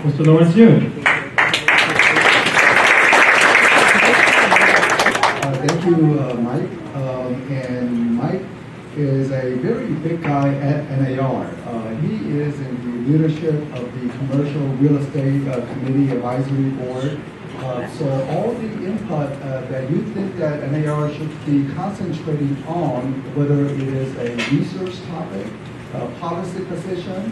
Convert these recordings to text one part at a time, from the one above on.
Mr. Lawrence Yun. Thank you, Mike. And Mike is a very big guy at NAR. He is in the leadership of the Commercial Real Estate Committee Advisory Board. So all the input that you think that NAR should be concentrating on, whether it is a research topic, a policy position,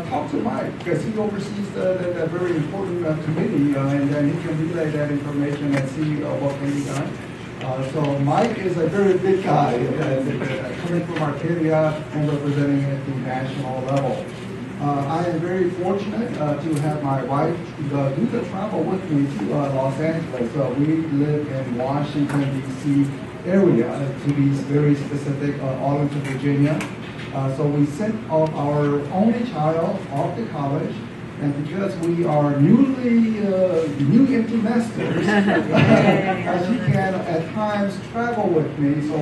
talk to Mike, because he oversees that very important committee, and then he can relay that information and see what can be done. So Mike is a very big guy, coming from Arcadia and representing at the national level. I am very fortunate to have my wife do the travel with me to Los Angeles. We live in Washington, D.C. area, to be very specific, Arlington, Virginia. So we sent off our only child off to college. And because we are new empty nesters, she can at times travel with me. So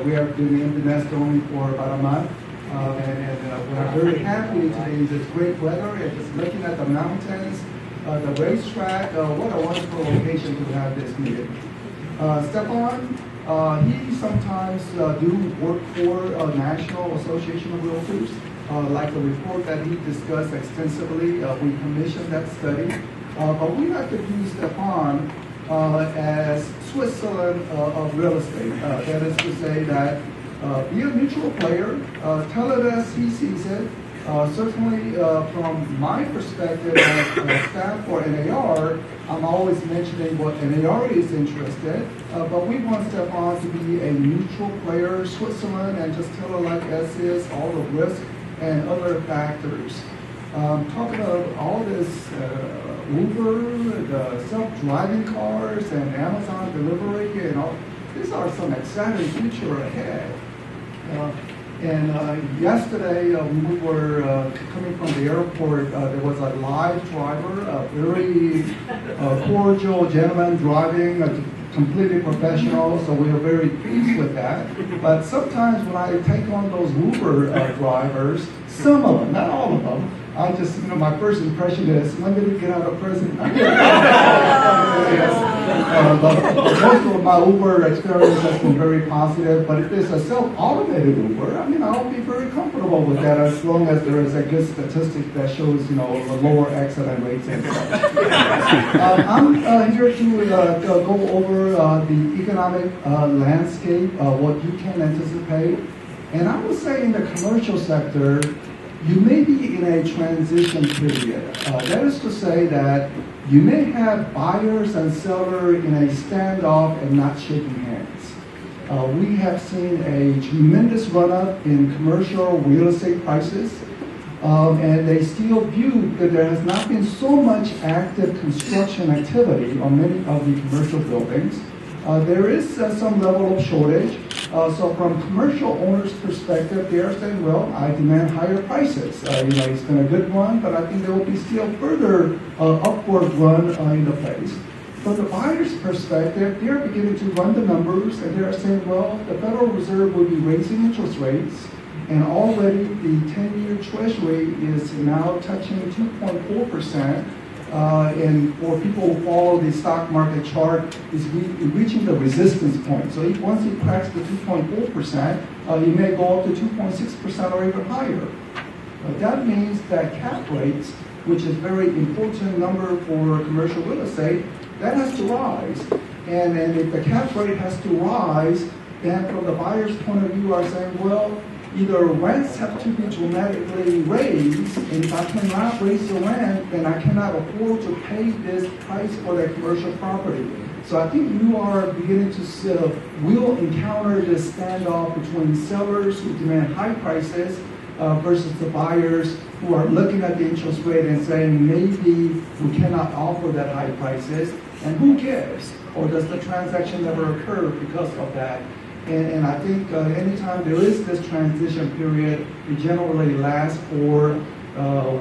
we have been empty nest only for about a month, and we are very happy to be in this great weather and just looking at the mountains, the racetrack. What a wonderful location to have this meeting. Stefan, he sometimes do work for National Association of Realtors. Like the report that he discussed extensively, we commissioned that study. But we like to use Stefan as Switzerland of real estate. That is to say that be a neutral player, tell it as he sees it. Certainly, from my perspective as staff for NAR, I'm always mentioning what NAR is interested, but we want Stefan to be a neutral player, Switzerland, and just tell it like as is, all the risk and other factors. Talking about all this Uber, the self-driving cars, and Amazon delivery, and all, these are some exciting future ahead. Yesterday, when we were coming from the airport, there was a live driver, a very cordial gentleman driving, completely professional, so we are very pleased with that. But sometimes when I take on those Uber drivers, some of them, not all of them, I just, my first impression is, when did we get out of prison? But most of my Uber experience has been very positive, but if it's a self-automated Uber, I'll be very comfortable with that as long as there is a good statistic that shows, the lower accident rates and such. I'm here to go over the economic landscape, what you can anticipate. And I would say in the commercial sector, you may be in a transition period. That is to say that you may have buyers and sellers in a standoff and not shaking hands. We have seen a tremendous run-up in commercial real estate prices, and they still view that there has not been so much active construction activity on many of the commercial buildings. There is some level of shortage. So from commercial owners' perspective, they are saying, well, I demand higher prices. It's been a good run, but I think there will be still further upward run in the place. From the buyer's perspective, they are beginning to run the numbers, and they are saying, well, the Federal Reserve will be raising interest rates, and already the 10-year Treasury is now touching 2.4%. And for people who follow the stock market chart, is reaching the resistance point. So once it cracks the 2.4%, you may go up to 2.6% or even higher. That means that cap rates, which is a very important number for commercial real estate, that has to rise. And if the cap rate has to rise, then from the buyer's point of view, are saying, well, either rents have to be dramatically raised, and if I cannot raise the rent, then I cannot afford to pay this price for that commercial property. So I think you are beginning to will encounter this standoff between sellers who demand high prices versus the buyers who are looking at the interest rate and saying maybe we cannot offer that high prices, and who cares? Or does the transaction never occur because of that? And I think anytime there is this transition period, it generally lasts for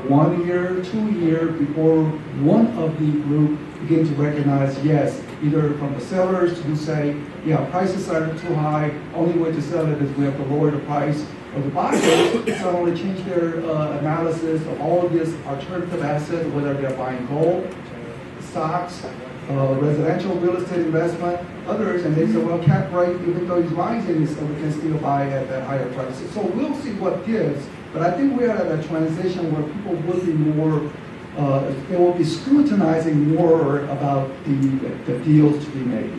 1 year, 2 years before one of the group begin to recognize, yes, either from the sellers who say, yeah, prices are too high, only way to sell it is we have to lower the price, The buyers suddenly change their analysis of all of these alternative assets, whether they're buying gold, stocks, residential real estate investment, others, and they say, well, cap rate, even though it's rising, so we can still buy at higher prices. So we'll see what gives, but I think we are at a transition where people will be more, they will be scrutinizing more about the deals to be made.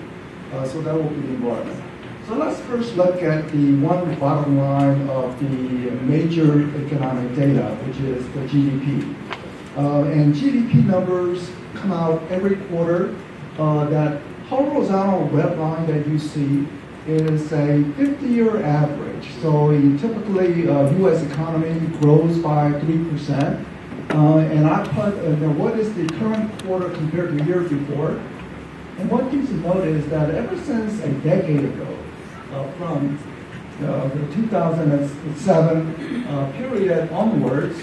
So that will be the environment. So let's first look at the one bottom line of the major economic data, which is the GDP. And GDP numbers come out every quarter. That horizontal red line that you see is a 50-year average. So typically, U.S. economy grows by 3%. And I put what is the current quarter compared to the year before. And one thing to note is that ever since a decade ago, from the 2007 period onwards,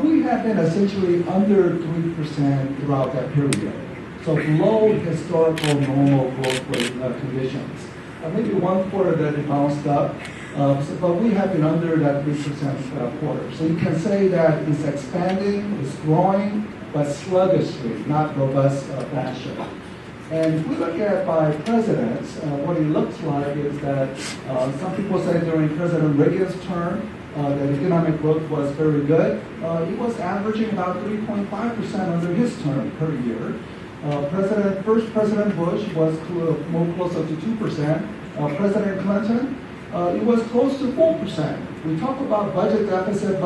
we have been essentially under 3% throughout that period. So below historical normal growth rate conditions. Maybe one quarter that it bounced up, but we have been under that 3% quarter. So you can say that it's expanding, it's growing, but sluggishly, not robust fashion. And if we look at by presidents, what it looks like is that some people say during President Reagan's term, that economic growth was very good. It was averaging about 3.5% under his term per year. First President Bush was more closer to 2%. President Clinton, it was close to 4%. We talk about budget deficit,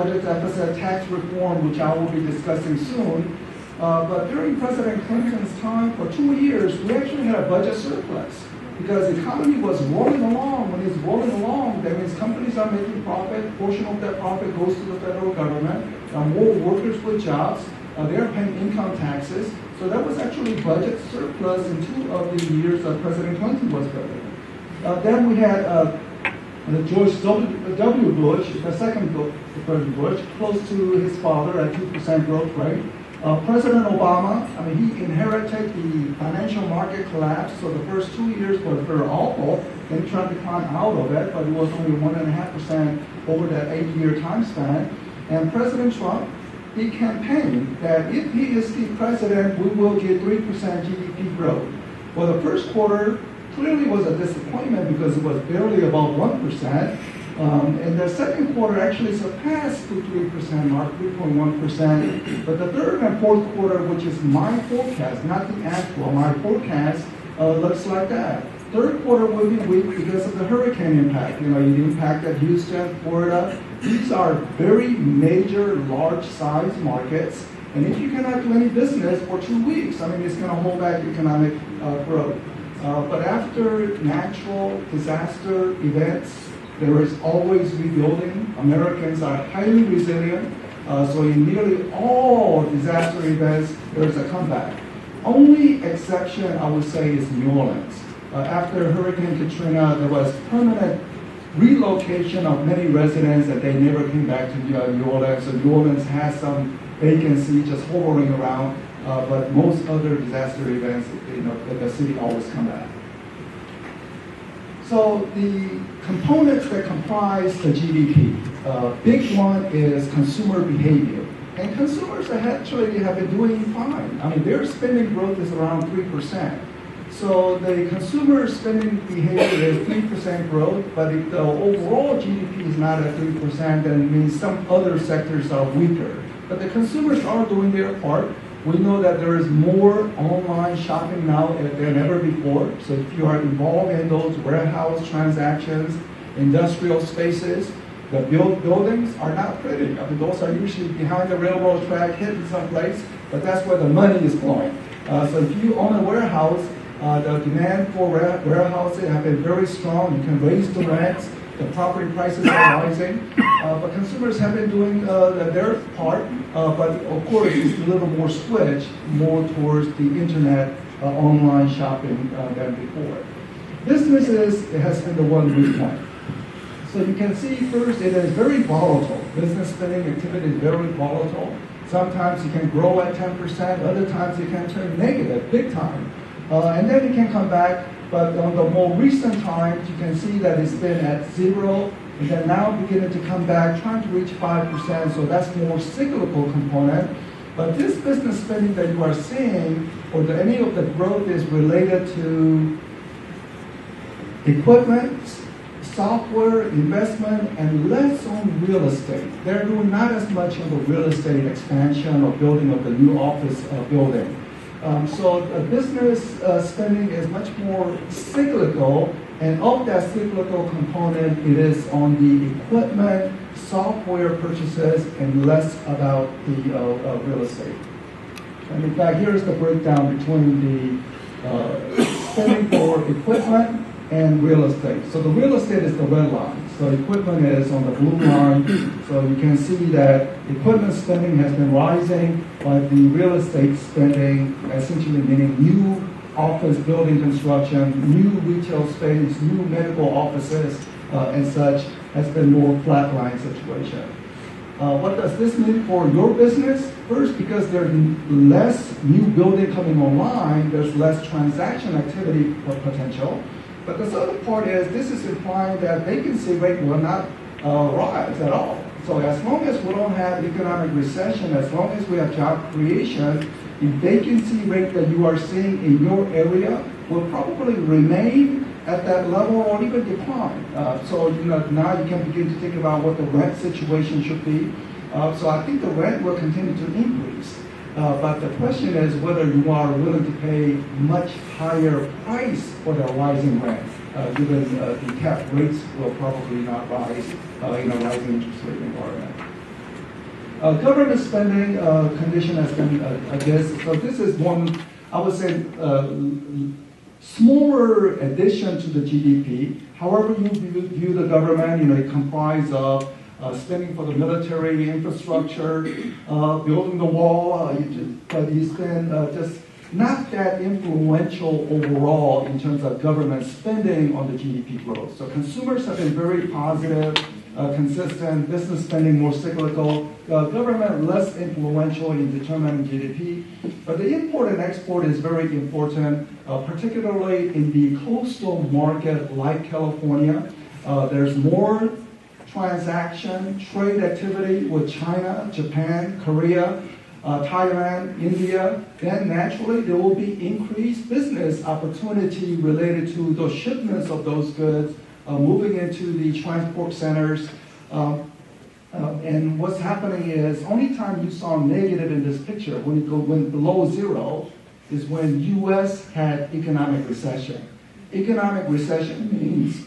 tax reform, which I will be discussing soon. But during President Clinton's time, for 2 years, we actually had a budget surplus because the economy was rolling along. When it's rolling along, that means companies are making profit. A portion of that profit goes to the federal government. More workers with jobs. They're paying income taxes. So that was actually budget surplus in 2 of the years that President Clinton was president. Then we had George W. Bush, the second President Bush, close to his father at 2% growth rate. President Obama, he inherited the financial market collapse, so the first 2 years was very awful. Then he tried to climb out of it, but it was only 1.5% over that 8-year time span. And President Trump, he campaigned that if he is the president, we will get 3% GDP growth. Well, the first quarter clearly was a disappointment because it was barely above 1%. And the second quarter actually surpassed the 3% mark, 3.1%. But the third and fourth quarter, which is my forecast, not the actual, my forecast looks like that. Third quarter will be weak because of the hurricane impact. It impacted Houston, Florida. These are very major, large-size markets. And if you cannot do any business for 2 weeks, it's going to hold back economic growth. But after natural disaster events, there is always rebuilding. Americans are highly resilient. So in nearly all disaster events, there is a comeback. Only exception, I would say, is New Orleans. After Hurricane Katrina, there was permanent relocation of many residents that they never came back to New Orleans. So New Orleans has some vacancy just hovering around. But most other disaster events, the city always come back. So the components that comprise the GDP, big one is consumer behavior. And consumers actually have been doing fine. Their spending growth is around 3%. So the consumer spending behavior is 3% growth, but if the overall GDP is not at 3%, then it means some other sectors are weaker. But the consumers are doing their part. We know that there is more online shopping now than ever before. So if you are involved in those warehouse transactions, industrial spaces, the buildings are not pretty. Those are usually behind the railroad track, hidden someplace, but that's where the money is flowing. So if you own a warehouse, the demand for warehouses have been very strong. You can raise the rents. The property prices are rising. But consumers have been doing their part. But of course, it's a little more switched more towards the internet online shopping than before. Businesses, it has been the one weak point. So you can see first, it is very volatile. Business spending activity is very volatile. Sometimes you can grow at 10%. Other times you can turn negative, big time. And then it can come back, but on the more recent times, you can see that it's been at 0, and then now beginning to come back, trying to reach 5%, so that's more cyclical component. But this business spending that you are seeing, or any of the growth is related to equipment, software, investment, and less on real estate. They're doing not as much on the real estate expansion or building of the new office building. So business spending is much more cyclical, and of that cyclical component, it is on the equipment, software purchases, and less about the real estate. And in fact, here's the breakdown between the spending for equipment and real estate. So the real estate is the red line. So equipment is on the blue line. So you can see that equipment spending has been rising, but the real estate spending, essentially meaning new office building construction, new retail space, new medical offices, and such, has been more flatline situation. What does this mean for your business? First, because there's less new building coming online, there's less transaction activity potential. But the other part is, this is implying that vacancy rate will not rise at all. So as long as we don't have economic recession, as long as we have job creation, the vacancy rate that you are seeing in your area will probably remain at that level or even decline. So now you can begin to think about what the rent situation should be. So I think the rent will continue to increase. But the question is whether you are willing to pay much higher price for the rising rent, given the cap rates will probably not rise in a rising interest rate environment. Government spending condition has been, I guess, so this is one, I would say, smaller addition to the GDP. However you view the government, it comprises of spending for the military infrastructure, building the wall, but you spend just not that influential overall in terms of government spending on the GDP growth. So consumers have been very positive, consistent, business spending more cyclical, government less influential in determining GDP. But the import and export is very important, particularly in the coastal market like California. There's more transaction, trade activity with China, Japan, Korea, Thailand, India, then naturally there will be increased business opportunity related to those shipments of those goods moving into the transport centers. And what's happening is, only time you saw negative in this picture, when below zero, is when U.S. had economic recession. Economic recession means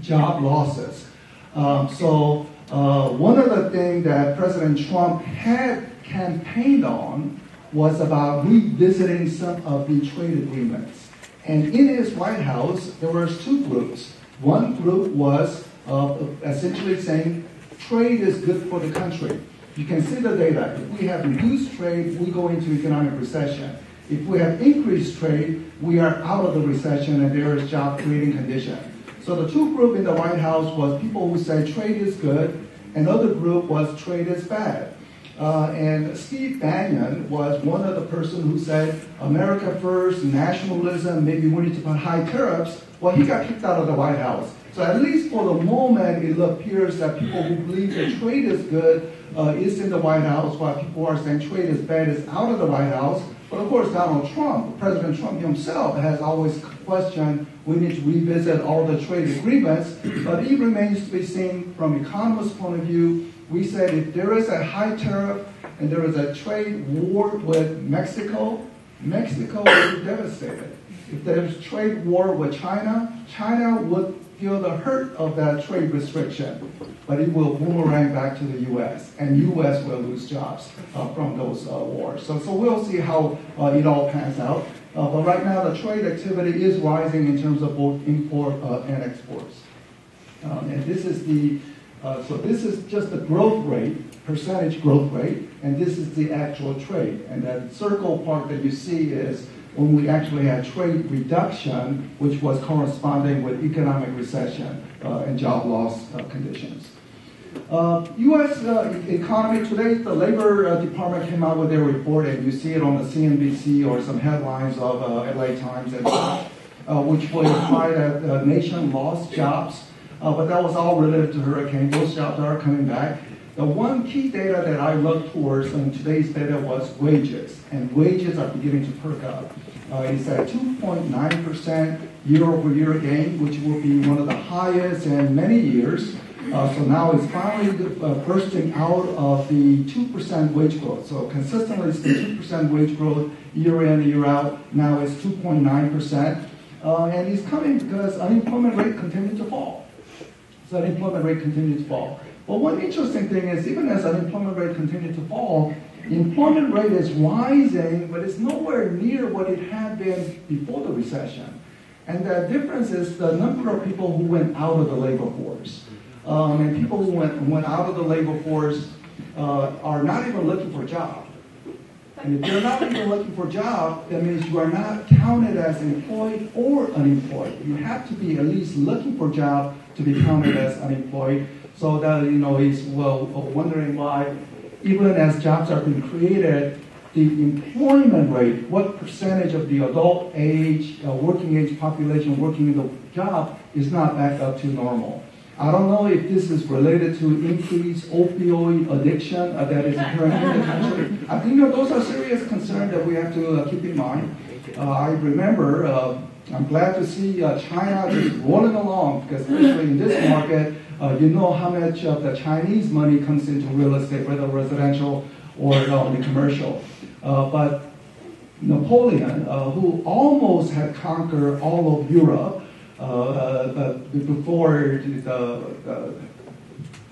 job losses. So one of the things that President Trump had campaigned on was about revisiting some of the trade agreements. And in his White House, there were two groups. One group was essentially saying trade is good for the country. You can see the data. If we have reduced trade, we go into economic recession. If we have increased trade, we are out of the recession and there is job creating condition. So the two groups in the White House was people who say trade is good, another group was trade is bad. And Steve Bannon was one of the persons who said, America first, nationalism, maybe we need to put high tariffs. Well, he got kicked out of the White House. So at least for the moment, it appears that people who believe that trade is good is in the White House, while people who are saying trade is bad is out of the White House. But of course, Donald Trump, President Trump himself, has always questioned we need to revisit all the trade agreements. But it remains to be seen from Economist's point of view. We said if there is a high tariff and there is a trade war with Mexico, Mexico will be devastated. If there's trade war with China, China would feel the hurt of that trade restriction, but it will boomerang back to the U.S., and U.S. will lose jobs from those wars. So we'll see how it all pans out. But right now, the trade activity is rising in terms of both import and exports. And this is this is just the growth rate, percentage growth rate, and this is the actual trade. And that circle part that you see is when we actually had trade reduction, which was corresponding with economic recession and job loss conditions. U.S. economy today, the Labor Department came out with their report, and you see it on the CNBC or some headlines of LA Times, and which will imply that the nation lost jobs. but that was all related to hurricane. Those jobs are coming back. The one key data that I looked towards in today's data was wages, and wages are beginning to perk up. It's at 2.9% year-over-year gain, which will be one of the highest in many years. So now it's finally bursting out of the 2% wage growth. So consistently it's been 2% wage growth year in, year out. Now it's 2.9%. And it's coming because unemployment rate continues to fall. So unemployment rate continues to fall. But one interesting thing is, even as unemployment rate continues to fall, the employment rate is rising, but it's nowhere near what it had been before the recession. And the difference is the number of people who went out of the labor force. And people who went out of the labor force are not even looking for a job. And if you're not even looking for a job, that means you are not counted as employed or unemployed. You have to be at least looking for a job to be counted as unemployed. So that, is wondering why, even as jobs are being created, the employment rate, what percentage of the adult age, working age population working in the job is not back up to normal. I don't know if this is related to increased opioid addiction that is occurring in the country. I think those are serious concerns that we have to keep in mind. I remember, I'm glad to see China just rolling along, because especially in this market, you know how much of the Chinese money comes into real estate, whether residential or the commercial. But Napoleon, who almost had conquered all of Europe, before the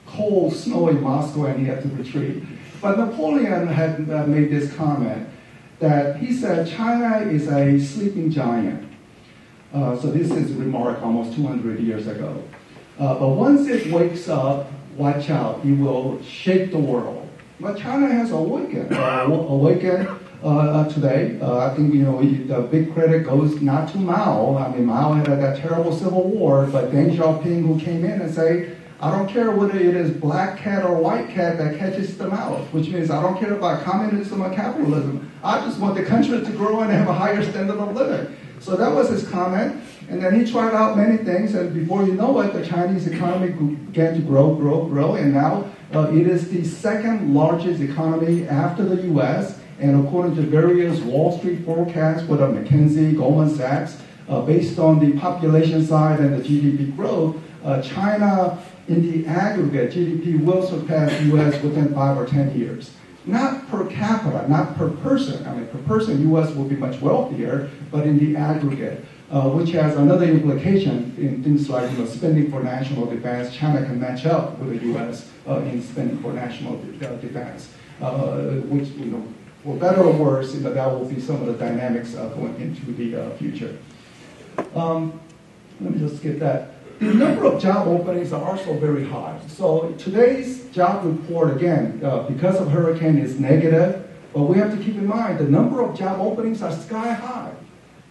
cold, snowy Moscow, and he had to retreat. But Napoleon had made this comment that he said China is a sleeping giant. So this is a remark almost 200 years ago. But once it wakes up, watch out, it will shake the world. But China has awakened. Today, I think the big credit goes not to Mao. I mean, Mao had that terrible civil war, but Deng Xiaoping, who came in and said, I don't care whether it is black cat or white cat that catches the mouse, which means I don't care about communism or capitalism. I just want the country to grow and have a higher standard of living. So that was his comment. And then he tried out many things, and before you know it, the Chinese economy began to grow, and now it is the second largest economy after the U.S., and according to various Wall Street forecasts, whether McKinsey, Goldman Sachs, based on the population side and the GDP growth, China, in the aggregate, GDP will surpass the U.S. within 5 or 10 years. Not per capita, not per person. I mean, per person, U.S. will be much wealthier, but in the aggregate, which has another implication in things like spending for national defense. China can match up with the U.S. In spending for national defense, which, for better or worse, that will be some of the dynamics going into the future. Let me just skip that. The number of job openings are also very high. So today's job report, again, because of hurricane, is negative, but we have to keep in mind the number of job openings are sky high.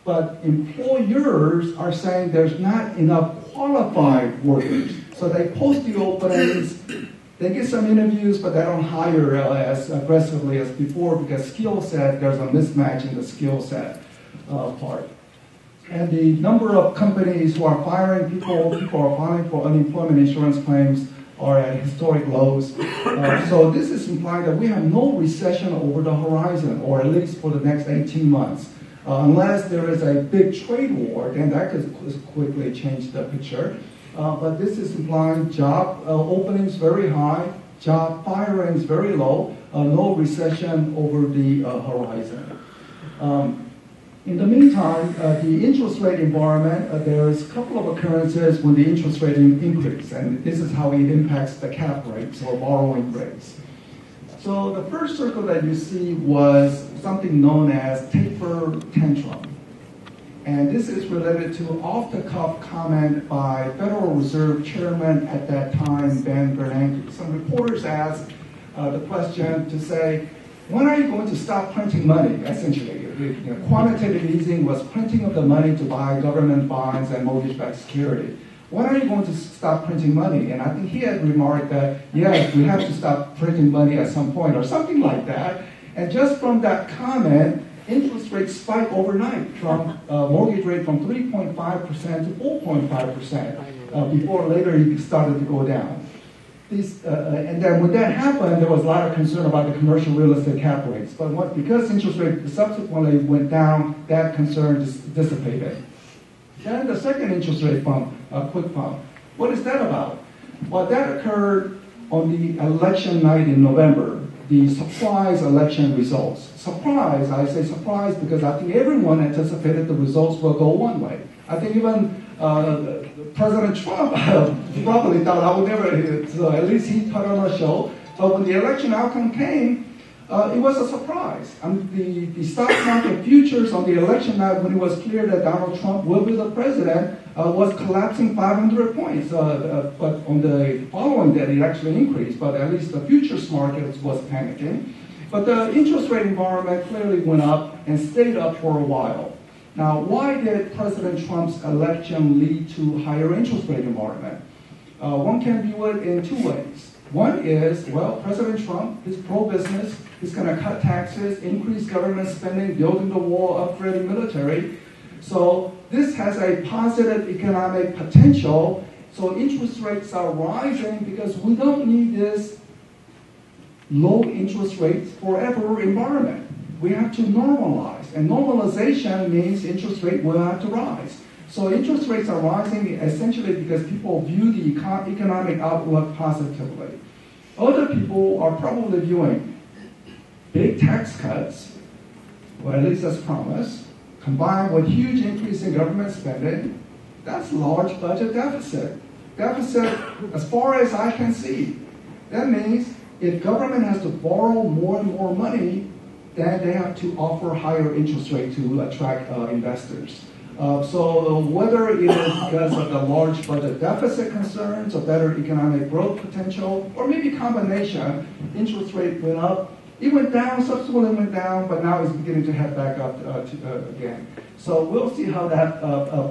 But employers are saying there's not enough qualified workers. So they post the openings, they get some interviews, but they don't hire as aggressively as before because skill set, there's a mismatch in the skill set part. And the number of companies who are firing people are filing for unemployment insurance claims are at historic lows. So this is implying that we have no recession over the horizon, or at least for the next 18 months. Unless there is a big trade war, then that could quickly change the picture. But this is implying job openings very high, job firings very low, no recession over the horizon. In the meantime, the interest rate environment, there's a couple of occurrences when the interest rate increase, and this is how it impacts the cap rates or borrowing rates. So the first circle that you see was something known as taper tantrum. And this is related to off-the-cuff comment by Federal Reserve Chairman at that time, Ben Bernanke. Some reporters asked the question to say, when are you going to stop printing money, essentially? Quantitative easing was printing of the money to buy government bonds and mortgage-backed security. When are you going to stop printing money? And I think he had remarked that, yes, we have to stop printing money at some point, or something like that. And just from that comment, interest rates spiked overnight from mortgage rate from 3.5% to 4.5%. Before or later it started to go down. And then when that happened, there was a lot of concern about the commercial real estate cap rates. But because interest rates subsequently went down, that concern dissipated. Then the second interest rate bump, quick bump. What is that about? Well, that occurred on the election night in November, the surprise election results. Surprise, I say surprise because I think everyone anticipated the results will go one way. I think even President Trump probably thought I would never hit it, so at least he put on a show. But when the election outcome came, it was a surprise. The stock market futures on the election night, when it was clear that Donald Trump will be the president, was collapsing 500 points. But on the following day, it actually increased, but at least the futures market was panicking. But the interest rate environment clearly went up and stayed up for a while. Now, why did President Trump's election lead to higher interest rate environment? One can view it in two ways. One is, well, President Trump is pro-business. He's going to cut taxes, increase government spending, building the wall, upgrading military. So this has a positive economic potential. So interest rates are rising because we don't need this low interest rates forever environment. We have to normalize. And normalization means interest rate will have to rise. So interest rates are rising essentially because people view the economic outlook positively. Other people are probably viewing big tax cuts, or at least as promised, combined with huge increase in government spending. That's large budget deficit. Deficit, as far as I can see. That means if government has to borrow more and more money, then they have to offer higher interest rate to attract investors. So whether it is because of the large budget deficit concerns or better economic growth potential, or maybe combination, interest rate went up, it went down, subsequently went down, but now it's beginning to head back up again. So we'll see how that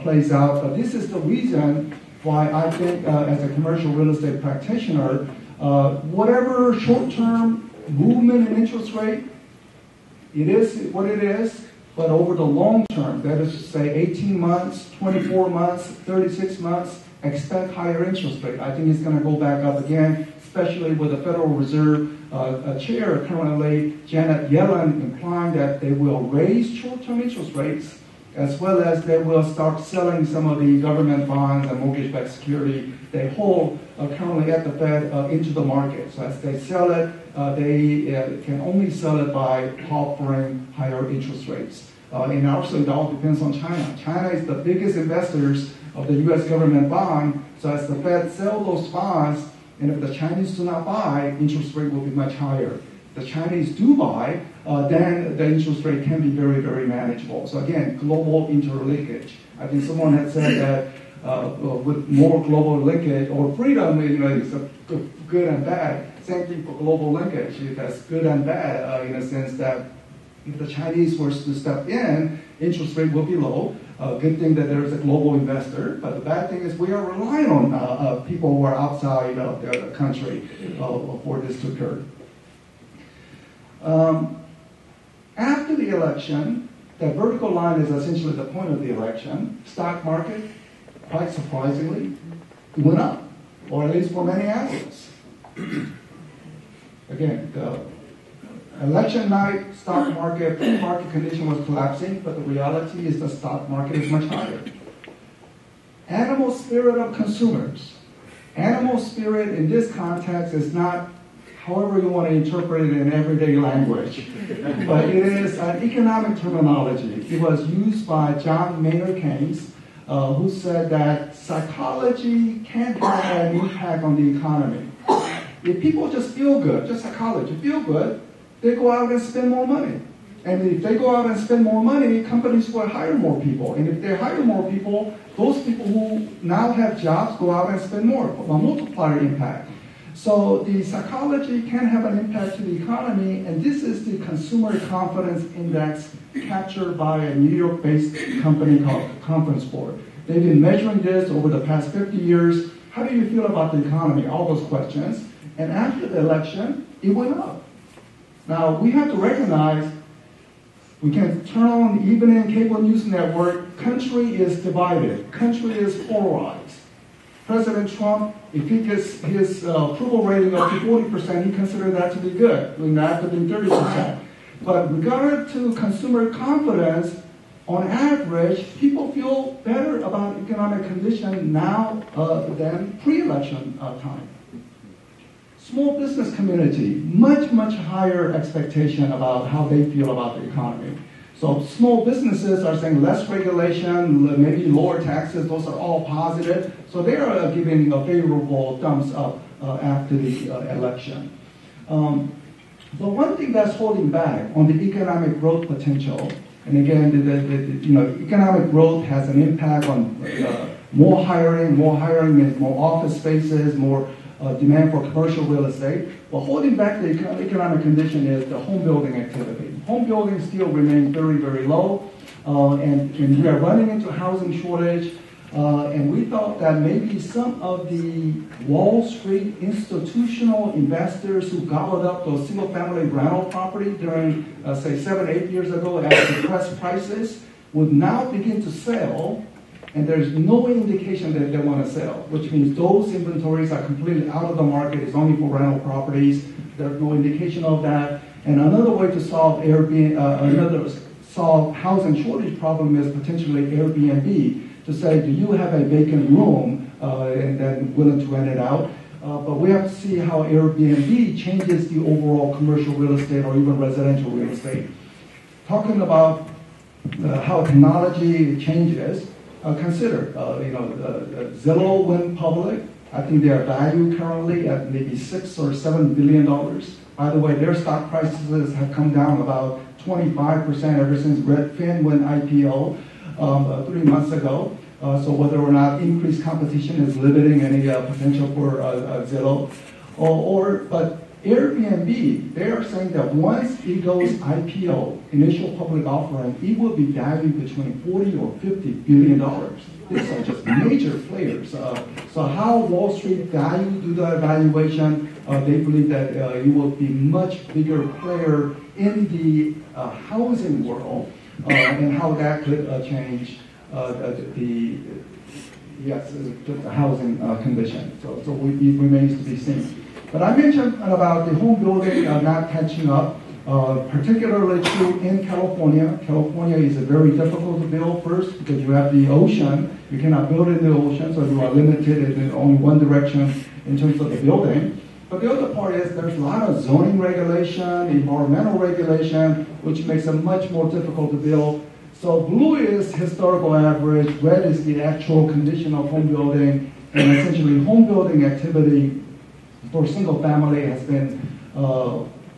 plays out, but this is the reason why I think as a commercial real estate practitioner, whatever short-term movement in interest rate, it is what it is. But over the long term, that is to say 18 months, 24 months, 36 months, expect higher interest rate. I think it's going to go back up again, especially with the Federal Reserve chair currently, Janet Yellen, implying that they will raise short-term interest rates as well as they will start selling some of the government bonds and mortgage-backed security they hold currently at the Fed into the market. So as they sell it, they can only sell it by offering higher interest rates. And also it all depends on China. China is the biggest investors of the U.S. government bond. So as the Fed sell those bonds, and if the Chinese do not buy, interest rate will be much higher. If the Chinese do buy, then the interest rate can be very, very manageable. So again, global interlinkage. I think someone had said that with more global linkage or freedom, it's a good and bad. Same thing for global linkage. That's good and bad in a sense that if the Chinese were to step in, interest rate will be low. Good thing that there is a global investor, but the bad thing is we are relying on people who are outside of the country for this to occur. After the election, the vertical line is essentially the point of the election. Stock market, quite surprisingly, went up, or at least for many analysts. Again, the election night, stock market condition was collapsing, but the reality is the stock market is much higher. Animal spirit of consumers. Animal spirit in this context is not however you want to interpret it in everyday language, but it is an economic terminology. It was used by John Maynard Keynes, who said that psychology can have an impact on the economy. If people just feel good, just psychology, feel good, they go out and spend more money. And if they go out and spend more money, companies will hire more people. And if they hire more people, those people who now have jobs go out and spend more, a multiplier impact. So the psychology can have an impact to the economy, and this is the Consumer Confidence Index captured by a New York-based company called Conference Board. They've been measuring this over the past 50 years. How do you feel about the economy? All those questions. And after the election, it went up. Now, we have to recognize We can turn on evening cable news network. Country is divided. Country is polarized. President Trump, if he gets his approval rating up to 40%, he considers that to be good. We now have to be 30%. But regard to consumer confidence, on average, people feel better about economic condition now than pre-election time. Small business community, much, much higher expectation about how they feel about the economy. So small businesses are saying less regulation, maybe lower taxes, those are all positive. So they are giving a favorable thumbs up after the election. But one thing that's holding back on the economic growth potential, and again, economic growth has an impact on more hiring. More hiring means more office spaces, more demand for commercial real estate. But holding back the economic condition is the home building activity. Home building still remains very, very low, and we are running into housing shortage. And we thought that maybe some of the Wall Street institutional investors who gobbled up those single-family rental property during, say, 7, 8 years ago at depressed prices would now begin to sell, and there's no indication that they want to sell, which means those inventories are completely out of the market. It's only for rental properties. There's no indication of that. And another way to solve solve housing shortage problem is potentially Airbnb. To say, do you have a vacant room and then willing to rent it out? But we have to see how Airbnb changes the overall commercial real estate or even residential real estate. Talking about how technology changes, consider, Zillow went public. I think they are valued currently at maybe $6 or $7 billion. By the way, their stock prices have come down about 25% ever since Redfin went IPO. 3 months ago, so whether or not increased competition is limiting any potential for Zillow, but Airbnb, they are saying that once it goes IPO, initial public offering, it will be valued between $40 or $50 billion. These are just major players. So how Wall Street do the evaluation, they believe that it will be much bigger player in the housing world. And how that could change the housing condition. So it remains to be seen. But I mentioned about the home building not catching up, particularly true in California. California is very difficult to build first because you have the ocean. You cannot build in the ocean, so you are limited in only one direction in terms of the building. But the other part is there's a lot of zoning regulation, environmental regulation, which makes it much more difficult to build. So blue is historical average, red is the actual condition of home building, and essentially home building activity for single family has been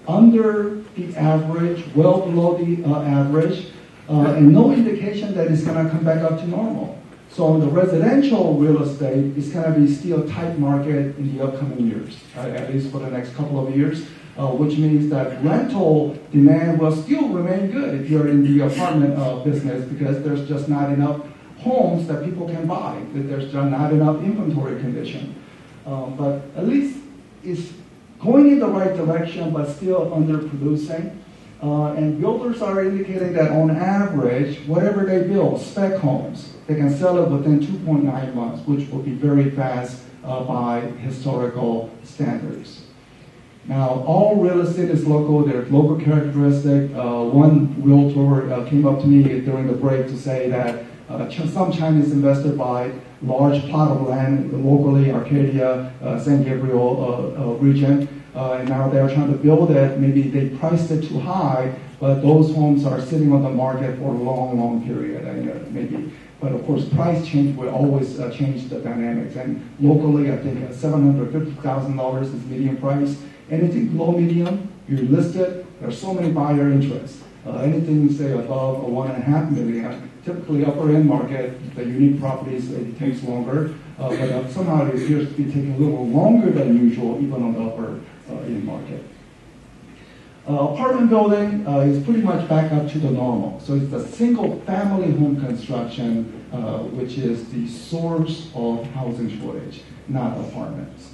under the average, well below the average, and no indication that it's going to come back up to normal. So on the residential real estate, it's going to be still a tight market in the upcoming years, at least for the next couple of years, which means that rental demand will still remain good if you're in the apartment business because there's just not enough homes that people can buy. There's just not enough inventory condition. But at least it's going in the right direction, but still underproducing. And builders are indicating that on average, whatever they build, spec homes, they can sell it within 2.9 months, which will be very fast by historical standards. Now, all real estate is local. There's local characteristic. One realtor came up to me during the break to say that some Chinese investor buy large plot of land locally, Arcadia, San Gabriel region, and now they're trying to build it. Maybe they priced it too high, but those homes are sitting on the market for a long, long period. Maybe. But of course, price change will always change the dynamics. And locally, I think $750,000 is median price. Anything below medium, you list it, there's so many buyer interests. Anything, say, above $1.5 million, typically upper end market, the unique properties, it takes longer. But somehow it appears to be taking a little longer than usual, even on the upper end market. Apartment building is pretty much back up to the normal. So it's the single family home construction, which is the source of housing shortage, not apartments.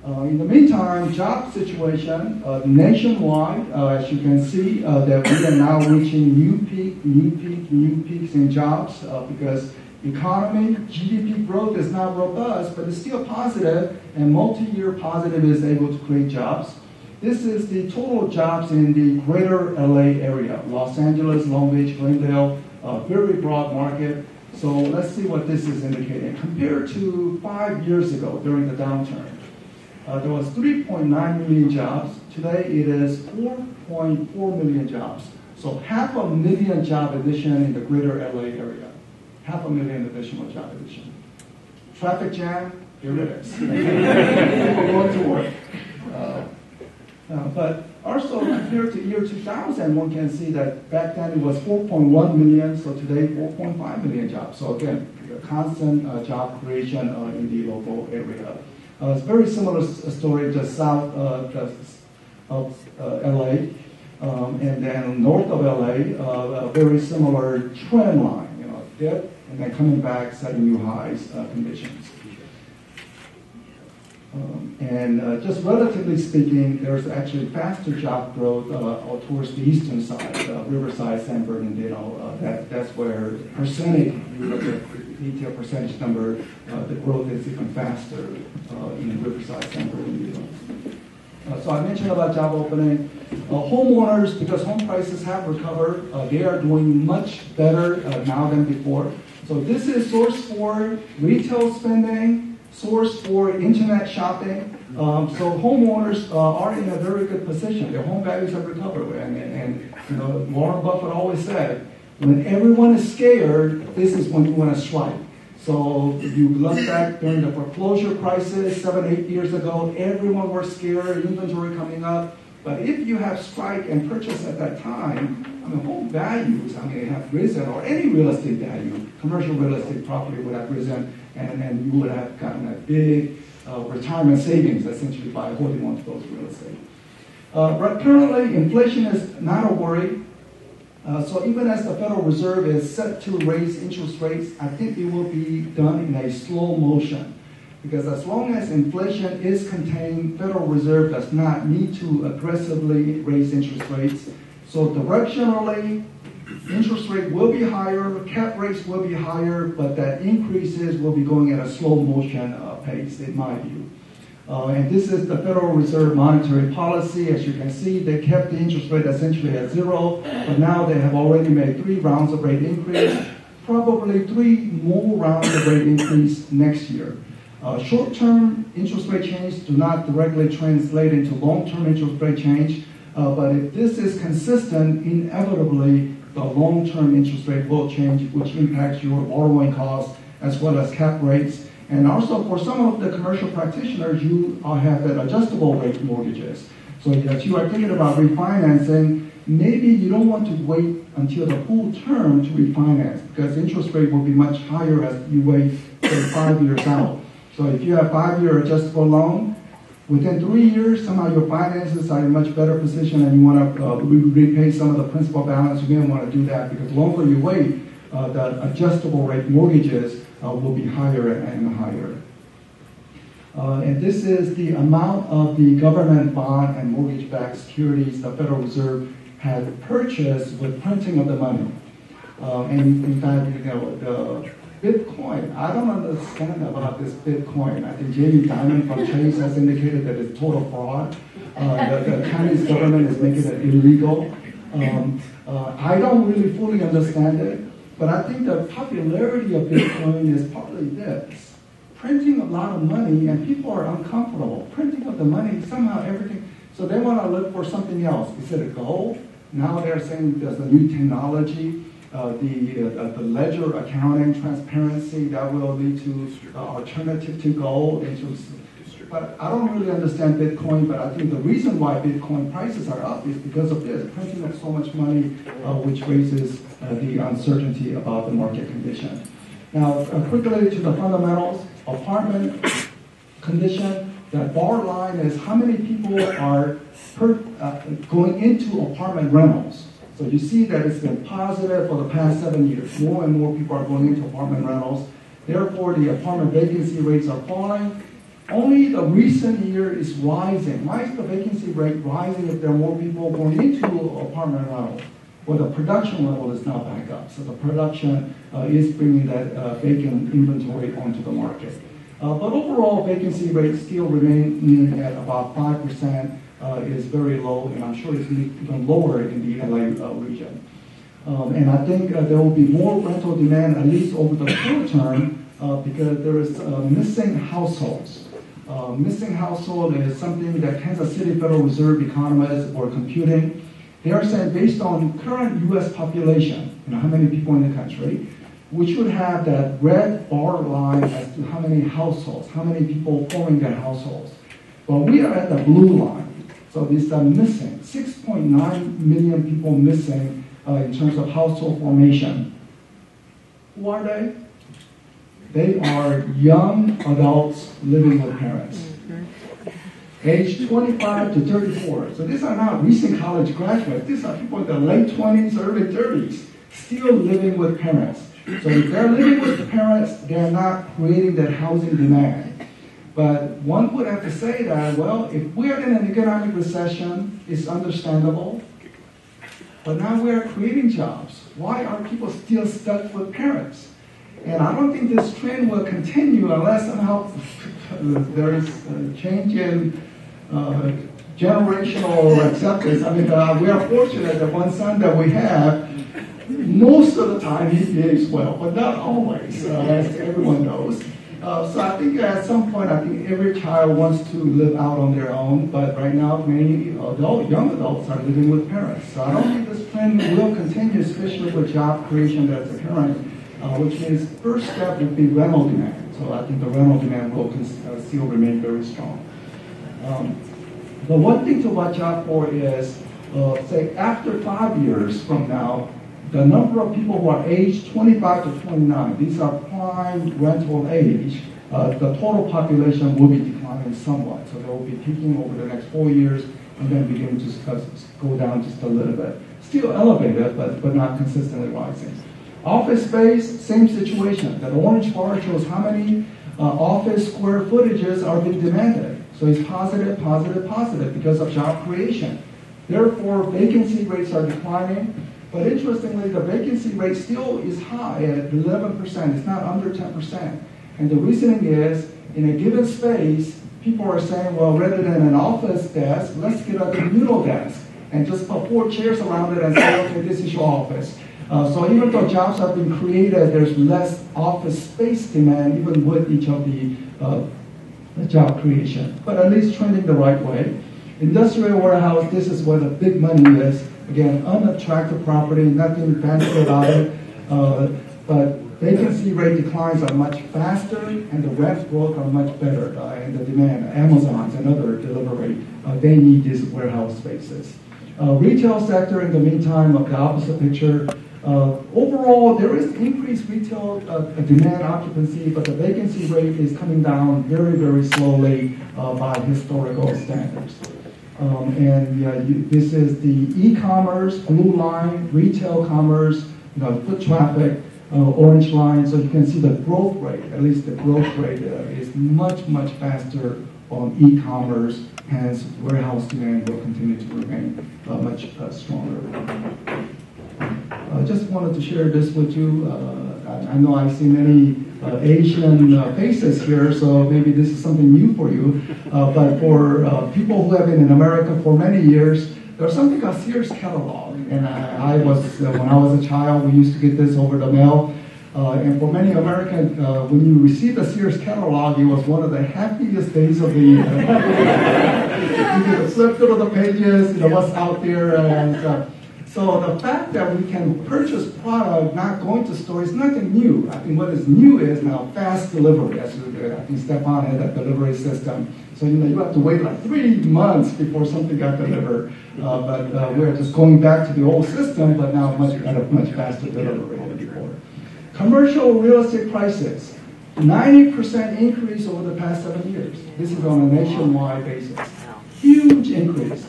In the meantime, job situation nationwide, as you can see, that we are now reaching new peaks in jobs because economy, GDP growth is not robust, but it's still positive, and multi-year positive is able to create jobs. This is the total jobs in the greater LA area, Los Angeles, Long Beach, Glendale, very broad market. So let's see what this is indicating. Compared to 5 years ago during the downturn, there was 3.9 million jobs. Today it is 4.4 million jobs. So 500,000 job addition in the greater LA area. 500,000 additional job addition. Traffic jam, here it is. People going to work. But also compared to year 2000, one can see that back then it was 4.1 million, so today 4.5 million jobs. So again, constant job creation in the local area. It's a very similar story just south of LA, and then north of LA, a very similar trend line, dip, and then coming back, setting new highs conditions. And just relatively speaking, there's actually faster job growth towards the eastern side, Riverside, San Bernardino. That's where percentage, you look at detailed percentage number, the growth is even faster in Riverside, San Bernardino. So I mentioned about job opening. Homeowners, because home prices have recovered, they are doing much better now than before. So this is source for retail spending, source for internet shopping. So homeowners are in a very good position. Their home values have recovered. And Warren Buffett always said, when everyone is scared, this is when you want to strike. So if you look back during the foreclosure crisis 7-8 years ago, everyone was scared, inventory coming up. But if you have strike and purchase at that time, home values, have risen, or any real estate value, commercial real estate property would have risen, and you would have gotten a big retirement savings, essentially, by holding on to those real estate. But currently, inflation is not a worry. So even as the Federal Reserve is set to raise interest rates, I think it will be done in a slow motion. Because as long as inflation is contained, Federal Reserve does not need to aggressively raise interest rates. So directionally, interest rate will be higher, cap rates will be higher, but that increases will be going at a slow motion pace, in my view. And this is the Federal Reserve monetary policy. As you can see, they kept the interest rate essentially at zero, but now they have already made 3 rounds of rate increase, probably 3 more rounds of rate increase next year. Short-term interest rate change do not directly translate into long-term interest rate change, but if this is consistent, inevitably the long-term interest rate will change, which impacts your borrowing costs as well as cap rates. And also for some of the commercial practitioners, you have that adjustable rate mortgages. So as you are thinking about refinancing, maybe you don't want to wait until the full term to refinance because interest rate will be much higher as you wait, say, 5 years out. So if you have 5-year adjustable loan, within 3 years, somehow your finances are in a much better position and you want to repay some of the principal balance, you're going to want to do that because the longer you wait, the adjustable rate mortgages will be higher and higher. And this is the amount of the government bond and mortgage-backed securities the Federal Reserve had purchased with printing of the money. And in fact, the Bitcoin, I don't understand about this Bitcoin. I think Jamie Dimon from Chase has indicated that it's total fraud. The Chinese government is making it illegal. I don't really fully understand it, but I think the popularity of Bitcoin is partly this. Printing a lot of money, and people are uncomfortable. Printing of the money, somehow everything, so they want to look for something else. Instead of gold, now they're saying there's a new technology. The ledger accounting transparency that will lead to alternative to gold. But I don't really understand Bitcoin, but I think the reason why Bitcoin prices are up is because of this, printing of so much money, which raises the uncertainty about the market condition. Now, quickly to the fundamentals, apartment condition, the bar line is how many people are going into apartment rentals. So you see that it's been positive for the past 7 years. More and more people are going into apartment rentals. Therefore, the apartment vacancy rates are falling. Only the recent year is rising. Why is the vacancy rate rising if there are more people going into apartment rental? Well, the production level is now back up. So the production is bringing that vacant inventory onto the market. But overall, vacancy rates still remain at about 5%. Is very low, and I'm sure it's even lower in the LA region. And I think there will be more rental demand, at least over the short term, because there is missing households. Missing household is something that Kansas City Federal Reserve economists were computing. They are saying based on current U.S. population, how many people in the country, we should have that red bar line as to how many households, how many people forming their households. But we are at the blue line. So these are missing, 6.9 million people missing in terms of household formation. Who are they? They are young adults living with parents. Age 25 to 34. So these are not recent college graduates. These are people in their late 20s, early 30s, still living with parents. So if they're living with the parents, they're not creating that housing demand. But one would have to say that, well, if we are in an economic recession, it's understandable. But now we are creating jobs. Why are people still stuck with parents? And I don't think this trend will continue unless somehow there is a change in generational acceptance. I mean, we are fortunate that one son that we have, most of the time he behaves well, but not always, as everyone knows. So I think at some point, I think every child wants to live out on their own, but right now many young adults are living with parents. So I don't think this trend will continue, especially with job creation that's occurring, which means first step would be rental demand. So I think the rental demand will still remain very strong. The one thing to watch out for is, say, after 5 years from now, the number of people who are aged 25 to 29, these are prime rental age, the total population will be declining somewhat. So they will be peaking over the next 4 years and then begin to go down just a little bit. Still elevated, but not consistently rising. Office space, same situation. That orange bar shows how many office square footages are being demanded. So it's positive, positive, positive because of job creation. Therefore, vacancy rates are declining. But interestingly, the vacancy rate still is high at 11%. It's not under 10%. And the reasoning is, in a given space, people are saying, well, rather than an office desk, let's get a communal desk and just put 4 chairs around it and say, okay, this is your office. So even though jobs have been created, there's less office space demand, even with each of the job creation. But at least trending the right way. Industrial warehouse, this is where the big money is. Again, unattractive property, nothing fancy about it, but vacancy rate declines are much faster and the rent growth are much better, and the demand, Amazon's and other delivery, they need these warehouse spaces. Retail sector, in the meantime, the opposite picture. Overall, there is increased retail demand occupancy, but the vacancy rate is coming down very, very slowly by historical standards. This is the e-commerce, blue line, retail commerce, foot traffic, orange line. So you can see the growth rate, at least the growth rate is much, much faster on e-commerce. Hence, warehouse demand will continue to remain much stronger. I just wanted to share this with you. I know I see many Asian faces here, so maybe this is something new for you. But for people who have been in America for many years, there's something called Sears catalog. And when I was a child, we used to get this over the mail. And for many Americans, when you received a Sears catalog, it was one of the happiest days of the year. You could flip through the pages, what's out there. And so the fact that we can purchase product not going to store is nothing new. I think what is new is now fast delivery. As I think Stefan had that delivery system. So you have to wait like 3 months before something got delivered. But we're just going back to the old system, but now at a much faster delivery than before. Commercial real estate prices, 90% increase over the past 7 years. This is on a nationwide basis. Huge increase.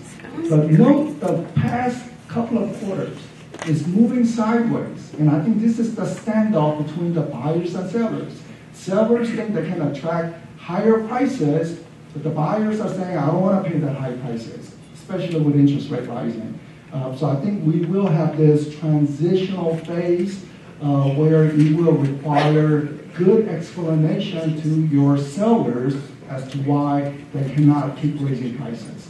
But note the past couple of quarters is moving sideways. And I think this is the standoff between the buyers and sellers. Sellers think they can attract higher prices, but the buyers are saying, I don't want to pay that high prices, especially with interest rate rising. So I think we will have this transitional phase where it will require good explanation to your sellers as to why they cannot keep raising prices.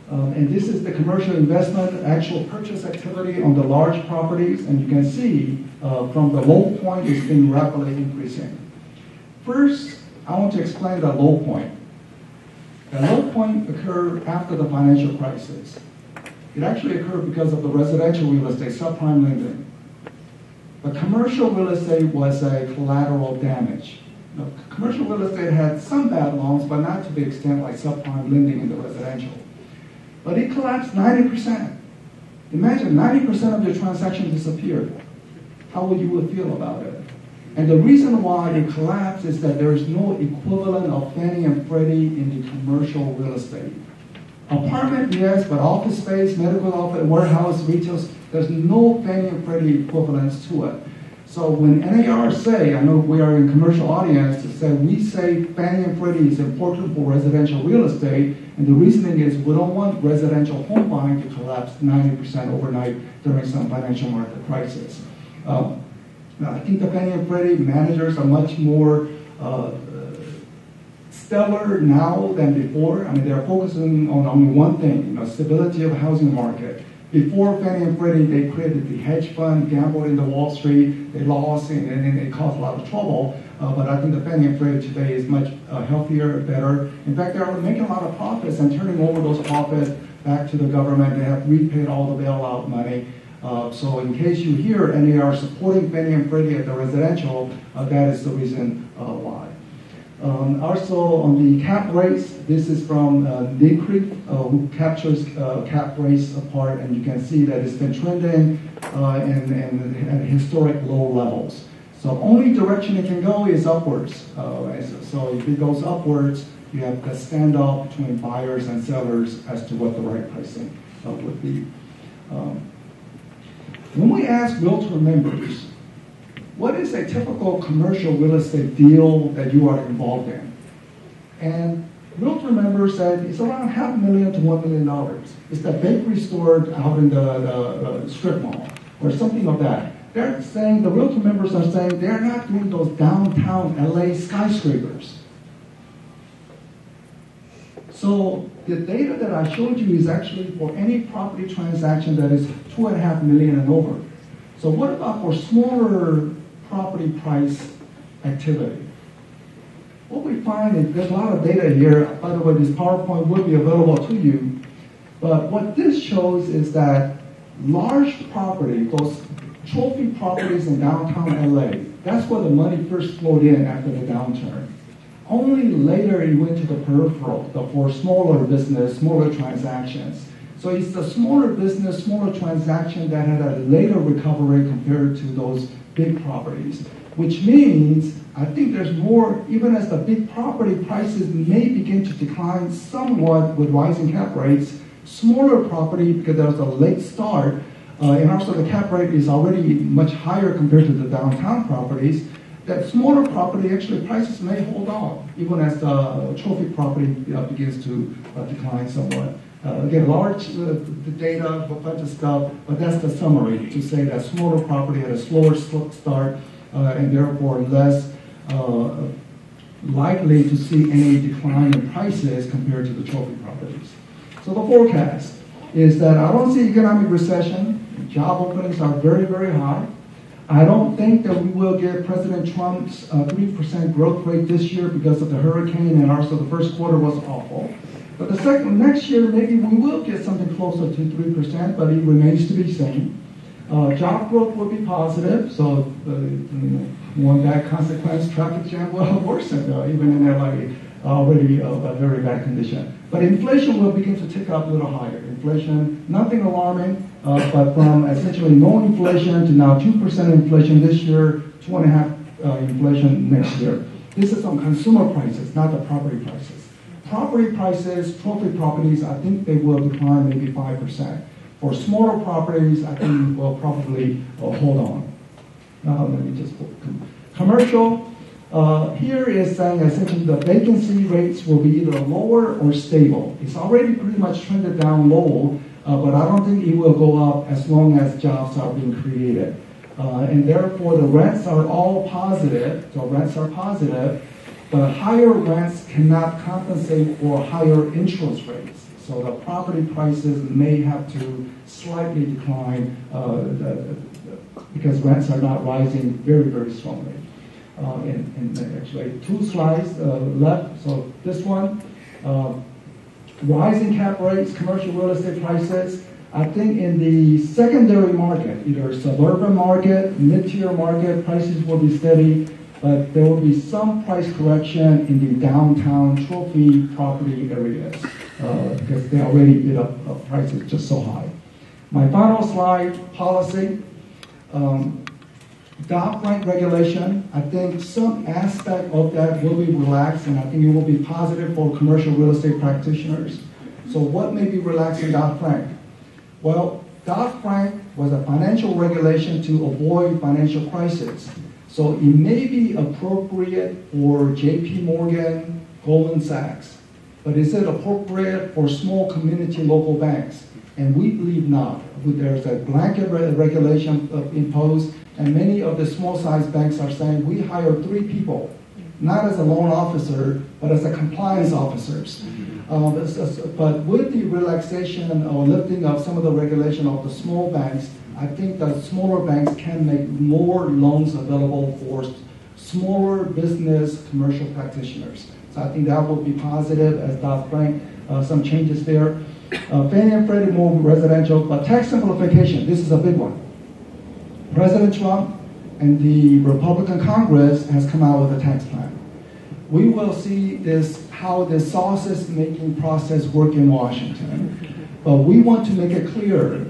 And this is the commercial investment, actual purchase activity on the large properties, and you can see from the low point it's been rapidly increasing. First, I want to explain the low point. The low point occurred after the financial crisis. It actually occurred because of the residential real estate, subprime lending. But commercial real estate was a collateral damage. Now, commercial real estate had some bad loans, but not to the extent like subprime lending in the residential. But it collapsed 90%. Imagine 90% of the transactions disappeared. How would you feel about it? And the reason why it collapsed is that there is no equivalent of Fannie and Freddie in the commercial real estate. Apartment, yes, but office space, medical office, warehouse, retail, there's no Fannie and Freddie equivalents to it. So when NAR say, I know we are in commercial audience, we say Fannie and Freddie is important for residential real estate, and the reasoning is we don't want residential home buying to collapse 90% overnight during some financial market crisis. Now, I think the Fannie and Freddie managers are much more stellar now than before. I mean, they're focusing on only one thing, stability of the housing market. Before Fannie and Freddie, they created the hedge fund, gambled in the Wall Street, they lost, and it caused a lot of trouble. But I think the Fannie and Freddie today is much healthier, better. In fact, they're making a lot of profits and turning over those profits back to the government. They have repaid all the bailout money. So in case you hear NAR supporting Fannie and Freddie at the residential, that is the reason why. Also on the cap rates, this is from Creek, who captures cap rates apart, and you can see that it's been trending and at historic low levels. So only direction it can go is upwards. So if it goes upwards, you have the standoff between buyers and sellers as to what the right pricing would be. When we ask realtor members, what is a typical commercial real estate deal that you are involved in? And realtor members said it's around $500,000 to $1 million. It's the bakery store out in the strip mall or something of that. They're saying, the realtor members are saying they're not doing those downtown LA skyscrapers. So the data that I showed you is actually for any property transaction that is $2.5 million and over. So what about for smaller property price activity? What we find is there's a lot of data here. By the way, this PowerPoint will be available to you. But what this shows is that large property, those trophy properties in downtown LA, that's where the money first flowed in after the downturn. Only later it went to the peripheral, for smaller business, smaller transactions. So it's the smaller business, smaller transaction that had a later recovery compared to those big properties, which means I think there's more, even as the big property prices may begin to decline somewhat with rising cap rates, smaller property, because there was a late start, and also the cap rate is already much higher compared to the downtown properties, that smaller property, actually prices may hold on, even as the trophy property begins to decline somewhat. Again, large data, a bunch of stuff, but that's the summary to say that smaller property had a slower start and therefore less likely to see any decline in prices compared to the trophy properties. So the forecast is that I don't see economic recession. Job openings are very, very high. I don't think that we will get President Trump's 3% growth rate this year because of the hurricane, and also the first quarter was awful. But next year, maybe we will get something closer to 3%, but it remains to be seen. Job growth will be positive, so one bad consequence, traffic jam will worsen, even in LA, already a very bad condition. But inflation will begin to tick up a little higher. Inflation, nothing alarming, but from essentially no inflation to now 2% inflation this year, 2.5% inflation next year. This is on consumer prices, not the property prices. Property prices, trophy properties, I think they will decline maybe 5%. For smaller properties, I think we'll probably hold on. Now let me just put commercial. Here is saying essentially the vacancy rates will be either lower or stable. It's already pretty much trended down low, but I don't think it will go up as long as jobs are being created. And therefore, the rents are all positive. So rents are positive, but higher rents cannot compensate for higher interest rates. So the property prices may have to slightly decline because rents are not rising very, very strongly. And actually, 2 slides left. So this one, rising cap rates, commercial real estate prices. I think in the secondary market, either suburban market, mid-tier market, prices will be steady, but there will be some price correction in the downtown trophy property areas because they already bid up prices just so high. My final slide, policy. Dodd-Frank regulation, I think some aspect of that will be relaxed, and I think it will be positive for commercial real estate practitioners. So what may be relaxed in Dodd-Frank? Well, Dodd-Frank was a financial regulation to avoid financial crisis. So it may be appropriate for JP Morgan, Goldman Sachs, but is it appropriate for small community local banks? And we believe not. There's a blanket regulation imposed, and many of the small-sized banks are saying we hire 3 people, not as a loan officer, but as a compliance officers. But with the relaxation or lifting of some of the regulation of the small banks, I think that smaller banks can make more loans available for smaller business commercial practitioners. So I think that will be positive as Dodd-Frank, some changes there. Fannie and Freddie move residential, but tax simplification, this is a big one. President Trump and the Republican Congress has come out with a tax plan. We will see how the sausage-making process work in Washington, but we want to make it clear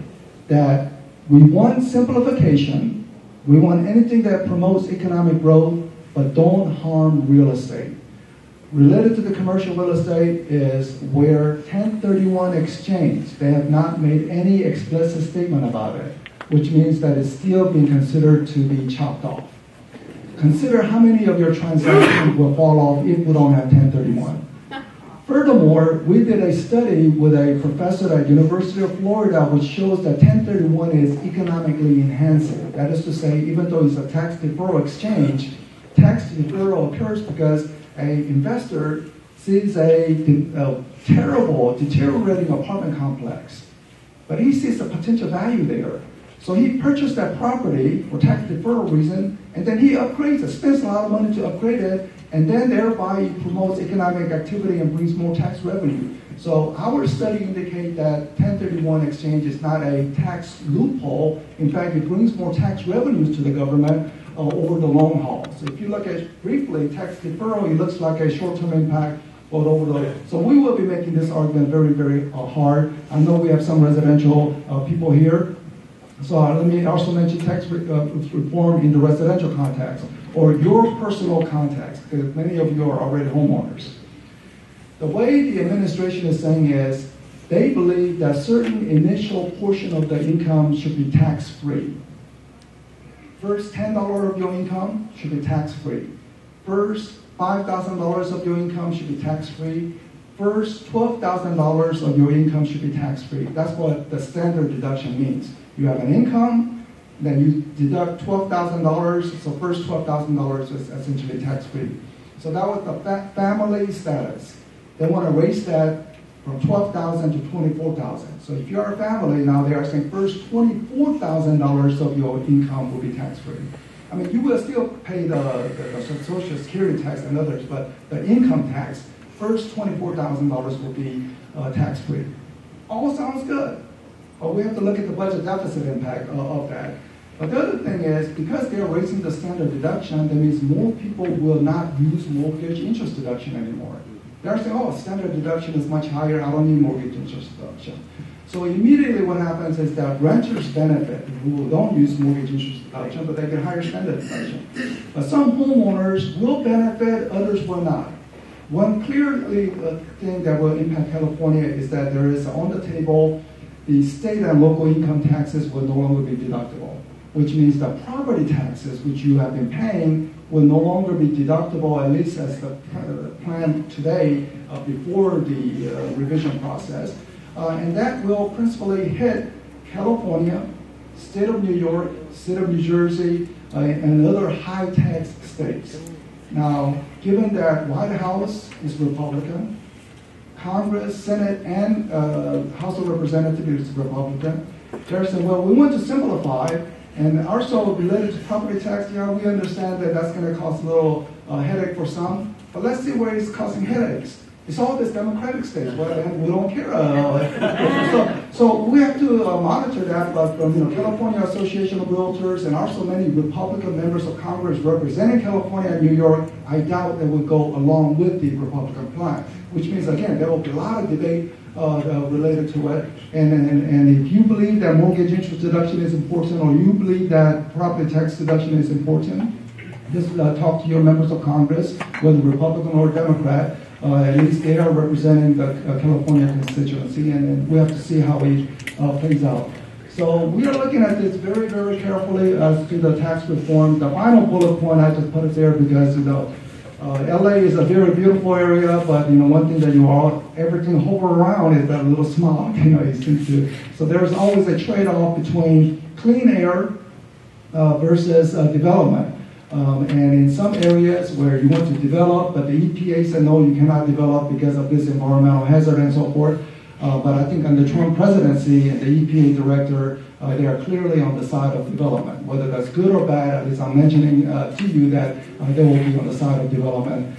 that we want simplification, we want anything that promotes economic growth, but don't harm real estate. Related to the commercial real estate is where 1031 exchange, they have not made any explicit statement about it, which means that it's still being considered to be chopped off. Consider how many of your transactions will fall off if we don't have 1031. Furthermore, we did a study with a professor at University of Florida which shows that 1031 is economically enhancing. That is to say, even though it's a tax deferral exchange, tax deferral occurs because an investor sees a terrible, deteriorating apartment complex, but he sees the potential value there. So he purchased that property for tax deferral reason, and then he upgrades it, spends a lot of money to upgrade it, and then thereby he promotes economic activity and brings more tax revenue. So our study indicates that 1031 exchange is not a tax loophole. In fact, it brings more tax revenues to the government over the long haul. So if you look at briefly, tax deferral, it looks like a short-term impact, but over the... So we will be making this argument very, very hard. I know we have some residential people here. So let me also mention tax reform in the residential context or your personal context, because many of you are already homeowners. The way the administration is saying is they believe that certain initial portion of the income should be tax-free. First $10 of your income should be tax-free. First $5,000 of your income should be tax-free. First $12,000 of your income should be tax-free. That's what the standard deduction means. You have an income, then you deduct $12,000, so first $12,000 is essentially tax-free. So that was the family status. They want to raise that from $12,000 to $24,000. So if you're a family now, they are saying first $24,000 of your income will be tax-free. I mean, you will still pay the Social Security tax and others, but the income tax, first $24,000 will be tax-free. All sounds good, but we have to look at the budget deficit impact of that. But the other thing is, because they're raising the standard deduction, that means more people will not use mortgage interest deduction anymore. They're saying, oh, standard deduction is much higher, I don't need mortgage interest deduction. So immediately what happens is that renters benefit who don't use mortgage interest deduction, but they get higher standard deduction. But some homeowners will benefit, others will not. One clearly thing that will impact California is that there is on the table, the state and local income taxes will no longer be deductible, which means the property taxes which you have been paying will no longer be deductible, at least as the plan today, before the revision process. And that will principally hit California, state of New York, state of New Jersey, and other high-tax states. Now, given that White House is Republican, Congress, Senate, and House of Representatives is Republican, they're saying, well, we want to simplify, and also related to property tax, yeah, we understand that that's going to cause a little headache for some, but let's see where it's causing headaches. It's all this Democratic states, and we don't care. So we have to monitor that, but from California Association of Realtors and also many Republican members of Congress representing California and New York, I doubt they would go along with the Republican plan, which means, again, there will be a lot of debate related to it. And if you believe that mortgage interest deduction is important, or you believe that property tax deduction is important, just talk to your members of Congress, whether Republican or Democrat. At least they are representing the California constituency, and we have to see how it plays out. So we are looking at this very, very carefully as to the tax reform. The final bullet point, I just put it there because LA is a very beautiful area, but one thing that everything hover around is that little smog. So there's always a trade-off between clean air versus development. And in some areas where you want to develop, but the EPA said no, you cannot develop because of this environmental hazard and so forth. But I think under the Trump presidency and the EPA director, they are clearly on the side of development. Whether that's good or bad, at least I'm mentioning to you that they will be on the side of development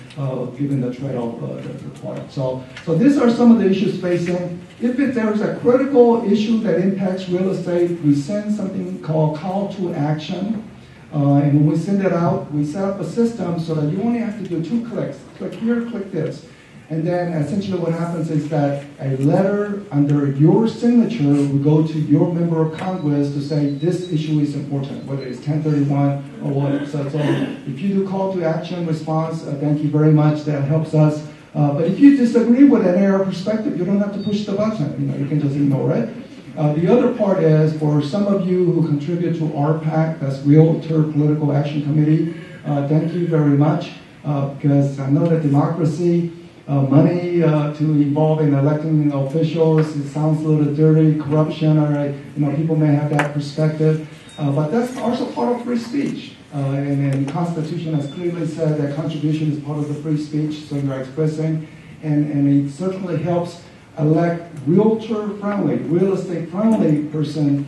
given the trade-off that's required. So these are some of the issues facing. If there is a critical issue that impacts real estate, we send something called call to action. And when we send it out, we set up a system so that you only have to do 2 clicks. Click here, click this. And then essentially what happens is that a letter under your signature will go to your member of Congress to say this issue is important, whether it's 1031 or what. So if you do call to action response, thank you very much. That helps us. But if you disagree with an area perspective, you don't have to push the button. You can just ignore it. The other part is for some of you who contribute to RPAC, that's Realtor Political Action Committee, thank you very much, because I know that democracy, money to involve in electing officials, it sounds a little dirty, corruption, or people may have that perspective, but that's also part of free speech. And the Constitution has clearly said that contribution is part of the free speech, so you're expressing, and it certainly helps elect realtor-friendly, real estate-friendly person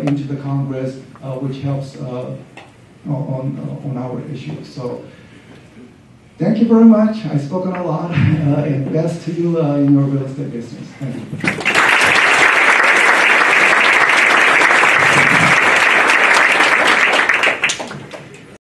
into the Congress, which helps on our issues. So thank you very much. I've spoken a lot, and best to you in your real estate business. Thank you.